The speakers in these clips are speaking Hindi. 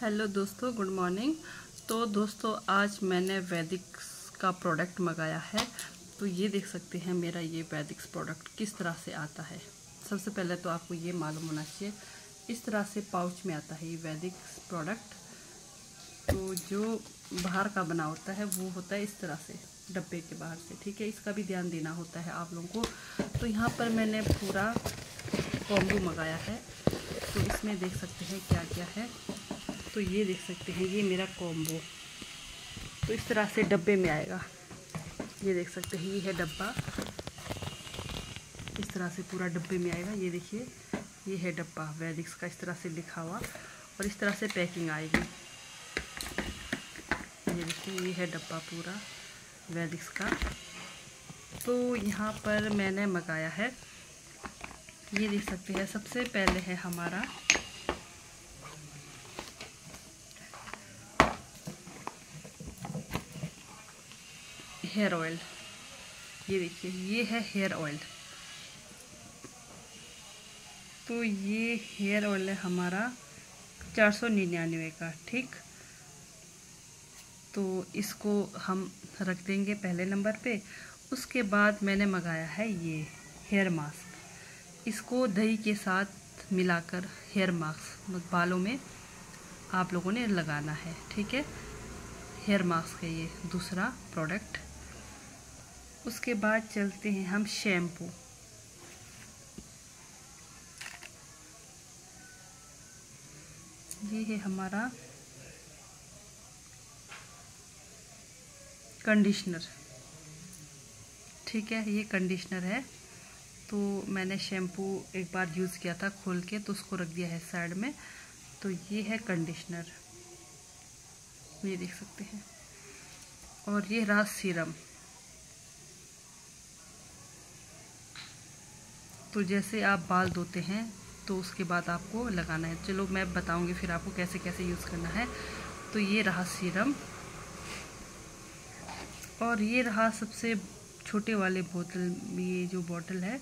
हेलो दोस्तों, गुड मॉर्निंग। तो दोस्तों आज मैंने वैदिक्स का प्रोडक्ट मंगाया है। तो ये देख सकते हैं मेरा ये वैदिक्स प्रोडक्ट किस तरह से आता है। सबसे पहले तो आपको ये मालूम होना चाहिए, इस तरह से पाउच में आता है ये वैदिक्स प्रोडक्ट। तो जो बाहर का बना होता है वो होता है इस तरह से डब्बे के बाहर से, ठीक है। इसका भी ध्यान देना होता है आप लोगों को। तो यहाँ पर मैंने पूरा कॉम्बो मंगाया है। तो इसमें देख सकते हैं क्या क्या है। तो ये देख सकते हैं ये मेरा कॉम्बो तो इस तरह से डब्बे में आएगा। ये देख सकते हैं ये है डब्बा, इस तरह से पूरा डब्बे में आएगा। ये देखिए ये है डब्बा वैदिक्स का, इस तरह से लिखा हुआ और इस तरह से पैकिंग आएगी। ये देखिए ये है डब्बा पूरा वैदिक्स का। तो यहाँ पर मैंने मंगाया है, ये देख सकते हैं। सबसे पहले है हमारा हेयर ऑयल। ये देखिए ये है हेयर ऑयल। तो ये हेयर ऑयल है हमारा 499 का, ठीक। तो इसको हम रख देंगे पहले नंबर पे। उसके बाद मैंने मंगाया है ये हेयर मास्क। इसको दही के साथ मिलाकर हेयर मास्क बालों में आप लोगों ने लगाना है, ठीक है। हेयर मास्क है ये दूसरा प्रोडक्ट। उसके बाद चलते हैं हम शैम्पू। ये है हमारा कंडीशनर, ठीक है। ये कंडीशनर है। तो मैंने शैम्पू एक बार यूज़ किया था खोल के, तो उसको रख दिया है साइड में। तो ये है कंडीशनर, ये देख सकते हैं। और ये रहा सीरम। तो जैसे आप बाल धोते हैं तो उसके बाद आपको लगाना है। चलो मैं बताऊंगी फिर आपको कैसे कैसे यूज़ करना है। तो ये रहा सीरम और ये रहा सबसे छोटे वाले बोतल, ये जो बोतल है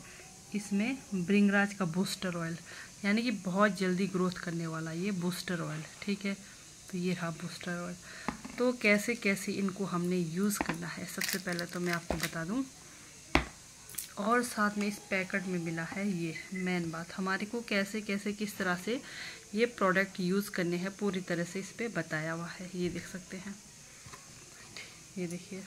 इसमें ब्रिंगराज का बूस्टर ऑयल, यानी कि बहुत जल्दी ग्रोथ करने वाला ये बूस्टर ऑयल, ठीक है। तो ये रहा बूस्टर ऑयल। तो कैसे कैसे इनको हमने यूज़ करना है, सबसे पहले तो मैं आपको बता दूं। और साथ में इस पैकेट में मिला है ये मेन बात, हमारे को कैसे कैसे किस तरह से ये प्रोडक्ट यूज़ करने हैं पूरी तरह से इस पे बताया हुआ है। ये देख सकते हैं, ये देखिए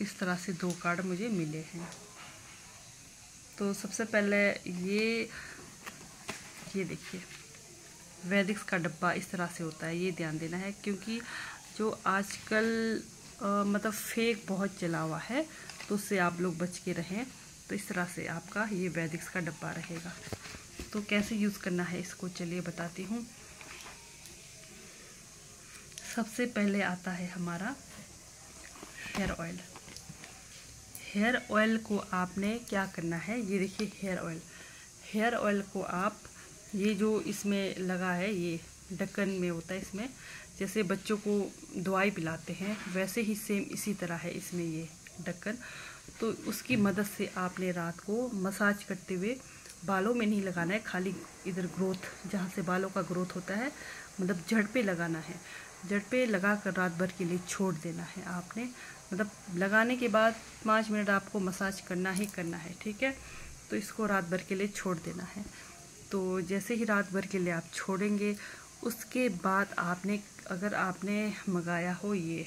इस तरह से 2 कार्ड मुझे मिले हैं। तो सबसे पहले ये देखिए वैदिक्स का डब्बा इस तरह से होता है, ये ध्यान देना है। क्योंकि जो आजकल मतलब फेक बहुत चला हुआ है, तो उससे आप लोग बच के रहें। तो इस तरह से आपका ये वैदिक्स का डब्बा रहेगा। तो कैसे यूज़ करना है इसको चलिए बताती हूँ। सबसे पहले आता है हमारा हेयर ऑयल। हेयर ऑयल को आपने क्या करना है, ये देखिए हेयर ऑयल। हेयर ऑयल को आप ये जो इसमें लगा है ये ढक्कन में होता है, इसमें जैसे बच्चों को दवाई पिलाते हैं वैसे ही सेम इसी तरह है इसमें ये ढक्कन। तो उसकी मदद से आपने रात को मसाज करते हुए बालों में नहीं लगाना है, खाली इधर ग्रोथ जहाँ से बालों का ग्रोथ होता है मतलब जड़ पे लगाना है। जड़ पे लगा कर रात भर के लिए छोड़ देना है आपने। मतलब लगाने के बाद 5 मिनट आपको मसाज करना ही करना है, ठीक है। तो इसको रात भर के लिए छोड़ देना है। तो जैसे ही रात भर के लिए आप छोड़ेंगे, उसके बाद आपने अगर आपने मंगाया हो ये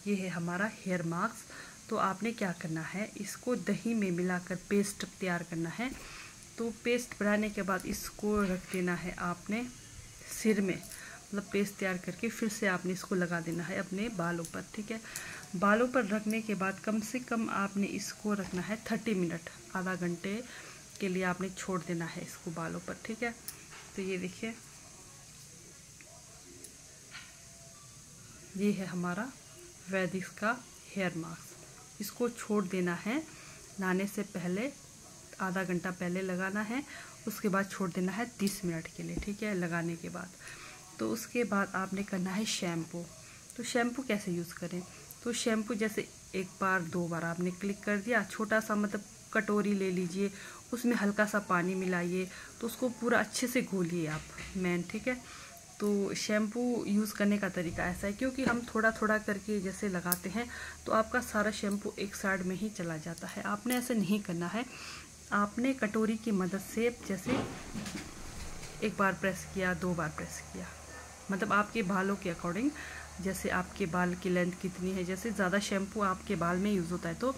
है हमारा हेयर मास्क, तो आपने क्या करना है, इसको दही में मिलाकर पेस्ट तैयार करना है। तो पेस्ट बनाने के बाद इसको रख देना है आपने सिर में, मतलब पेस्ट तैयार करके फिर से आपने इसको लगा देना है अपने बालों पर, ठीक है। बालों पर रखने के बाद कम से कम आपने इसको रखना है 30 मिनट, आधा घंटे के लिए आपने छोड़ देना है इसको बालों पर, ठीक है। तो ये देखिए ये है हमारा वैदिक्स का हेयर मास्क। इसको छोड़ देना है नहाने से पहले, आधा घंटा पहले लगाना है। उसके बाद छोड़ देना है 30 मिनट के लिए, ठीक है, लगाने के बाद। तो उसके बाद आपने करना है शैम्पू। तो शैम्पू कैसे यूज़ करें, तो शैम्पू जैसे एक बार 2 बार आपने क्लिक कर दिया, छोटा सा मतलब कटोरी ले लीजिए, उसमें हल्का सा पानी मिलाइए, तो उसको पूरा अच्छे से घोलिए आप मैन, ठीक है। तो शैम्पू यूज़ करने का तरीका ऐसा है, क्योंकि हम थोड़ा थोड़ा करके जैसे लगाते हैं तो आपका सारा शैम्पू एक साइड में ही चला जाता है। आपने ऐसे नहीं करना है, आपने कटोरी की मदद से जैसे एक बार प्रेस किया, 2 बार प्रेस किया, मतलब आपके बालों के अकॉर्डिंग, जैसे आपके बाल की लेंथ कितनी है, जैसे ज़्यादा शैम्पू आपके बाल में यूज़ होता है तो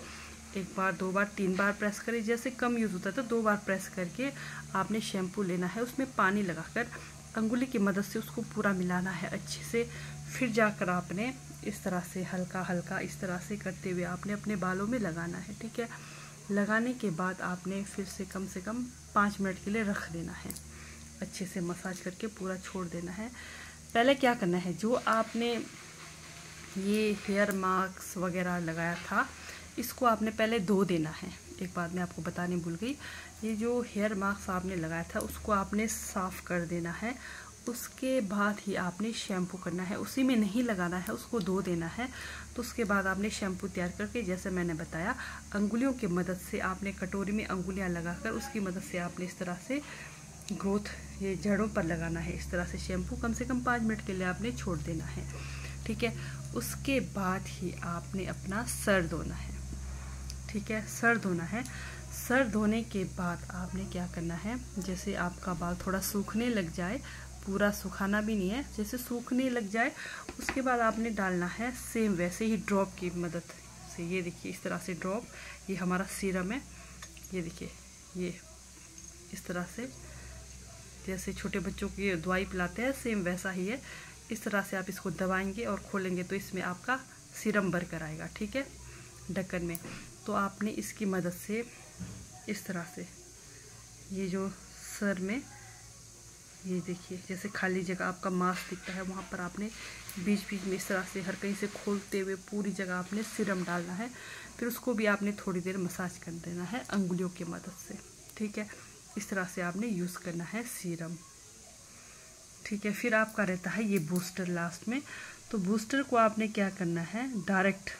1 बार, 2 बार, 3 बार प्रेस करें। जैसे कम यूज़ होता है तो 2 बार प्रेस करके आपने शैम्पू लेना है, उसमें पानी लगाकर अंगुली की मदद से उसको पूरा मिलाना है अच्छे से। फिर जाकर आपने इस तरह से हल्का हल्का इस तरह से करते हुए आपने अपने बालों में लगाना है, ठीक है। लगाने के बाद आपने फिर से कम 5 मिनट के लिए रख देना है, अच्छे से मसाज करके पूरा छोड़ देना है। पहले क्या करना है, जो आपने ये हेयर मास्क वगैरह लगाया था इसको आपने पहले धो देना है। एक बात मैं आपको बताने भूल गई, ये जो हेयर मास्क आपने लगाया था उसको आपने साफ़ कर देना है, उसके बाद ही आपने शैम्पू करना है, उसी में नहीं लगाना है, उसको धो देना है। तो उसके बाद आपने शैम्पू तैयार करके, जैसे मैंने बताया, अंगुलियों की मदद से आपने कटोरी में अंगुलियां लगाकर उसकी मदद से आपने इस तरह से ग्रोथ ये जड़ों पर लगाना है। इस तरह से शैम्पू कम से कम 5 मिनट के लिए आपने छोड़ देना है, ठीक है। उसके बाद ही आपने अपना सर धोना है, ठीक है, सर धोना है। सर धोने के बाद आपने क्या करना है, जैसे आपका बाल थोड़ा सूखने लग जाए, पूरा सुखाना भी नहीं है, जैसे सूखने लग जाए उसके बाद आपने डालना है सेम वैसे ही ड्रॉप की मदद से। ये देखिए इस तरह से ड्रॉप, ये हमारा सीरम है, ये देखिए ये इस तरह से जैसे छोटे बच्चों की दवाई पिलाते हैं सेम वैसा ही है। इस तरह से आप इसको दबाएंगे और खोलेंगे तो इसमें आपका सीरम भर कर आएगा, ठीक है, ढक्कन में। तो आपने इसकी मदद से इस तरह से ये जो सर में ये देखिए जैसे खाली जगह आपका मास्क दिखता है वहाँ पर आपने बीच बीच में इस तरह से हर कहीं से खोलते हुए पूरी जगह आपने सीरम डालना है। फिर उसको भी आपने थोड़ी देर मसाज कर देना है अंगुलियों की मदद से, ठीक है। इस तरह से आपने यूज़ करना है सीरम, ठीक है। फिर आपका रहता है ये बूस्टर लास्ट में। तो बूस्टर को आपने क्या करना है, डायरेक्ट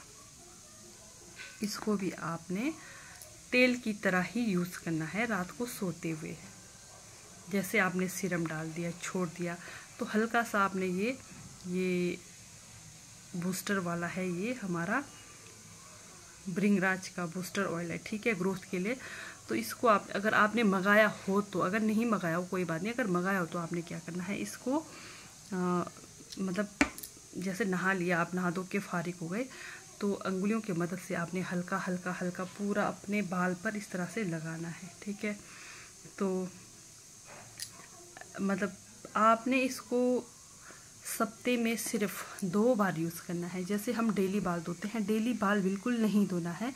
इसको भी आपने तेल की तरह ही यूज़ करना है रात को सोते हुए। जैसे आपने सीरम डाल दिया, छोड़ दिया, तो हल्का सा आपने ये बूस्टर वाला है, ये हमारा ब्रिंगराज का बूस्टर ऑयल है, ठीक है, ग्रोथ के लिए। तो इसको आप अगर आपने मंगाया हो तो, अगर नहीं मंगाया हो कोई बात नहीं, अगर मंगाया हो तो आपने क्या करना है, इसको मतलब जैसे नहा लिया आप, नहा धो के फारिग हो गए, तो अंगुलियों की मदद से आपने हल्का हल्का हल्का पूरा अपने बाल पर इस तरह से लगाना है, ठीक है। तो मतलब आपने इसको सप्ते में सिर्फ 2 बार यूज़ करना है। जैसे हम डेली बाल धोते हैं, डेली बाल बिल्कुल नहीं धोना है,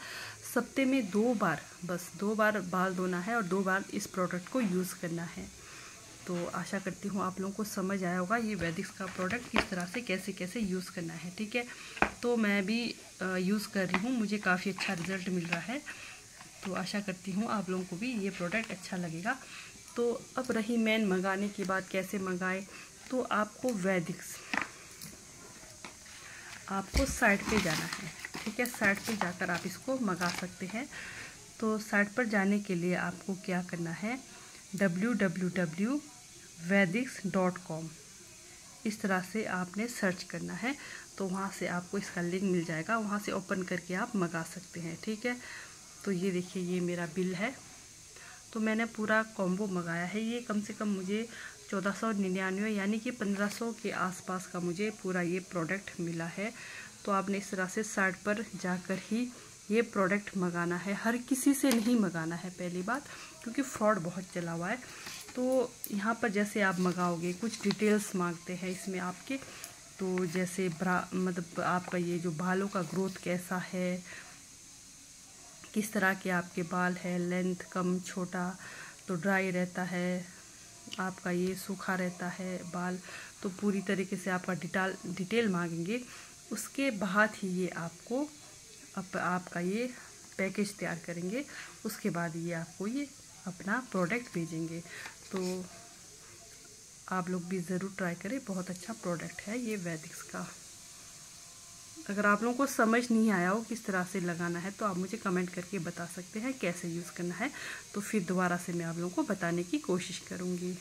सप्ते में 2 बार, बस 2 बार बाल धोना है और 2 बार इस प्रोडक्ट को यूज़ करना है। तो आशा करती हूँ आप लोगों को समझ आया होगा ये वैदिक्स का प्रोडक्ट किस तरह से कैसे कैसे यूज़ करना है, ठीक है। तो मैं भी यूज़ कर रही हूँ, मुझे काफ़ी अच्छा रिज़ल्ट मिल रहा है। तो आशा करती हूँ आप लोगों को भी ये प्रोडक्ट अच्छा लगेगा। तो अब रही मेन मंगाने की बात, कैसे मंगाए, तो आपको वैदिक्स आपको साइट पे जाना है, ठीक है, साइट पे जाकर आप इसको मंगा सकते हैं। तो साइट पर जाने के लिए आपको क्या करना है, www.vaidix.com इस तरह से आपने सर्च करना है, तो वहाँ से आपको इसका लिंक मिल जाएगा, वहाँ से ओपन करके आप मंगा सकते हैं, ठीक है। तो ये देखिए ये मेरा बिल है, तो मैंने पूरा कॉम्बो मंगाया है, ये कम से कम मुझे 1499 यानी कि 1500 के आसपास का मुझे पूरा ये प्रोडक्ट मिला है। तो आपने इस तरह से साइट पर जाकर ही ये प्रोडक्ट मंगाना है, हर किसी से नहीं मंगाना है पहली बात, क्योंकि फ्रॉड बहुत चला हुआ है। तो यहाँ पर जैसे आप मंगाओगे कुछ डिटेल्स मांगते हैं इसमें आपके, तो जैसे मतलब आपका ये जो बालों का ग्रोथ कैसा है, किस तरह के आपके बाल है, लेंथ कम छोटा तो ड्राई रहता है, आपका ये सूखा रहता है बाल, तो पूरी तरीके से आपका डिटेल मांगेंगे। उसके बाद ही ये आपको आपका ये पैकेज तैयार करेंगे, उसके बाद ये आपको ये अपना प्रोडक्ट भेजेंगे। तो आप लोग भी ज़रूर ट्राई करें, बहुत अच्छा प्रोडक्ट है ये वैदिक्स का। अगर आप लोगों को समझ नहीं आया हो किस तरह से लगाना है तो आप मुझे कमेंट करके बता सकते हैं कैसे यूज़ करना है, तो फिर दोबारा से मैं आप लोगों को बताने की कोशिश करूँगी।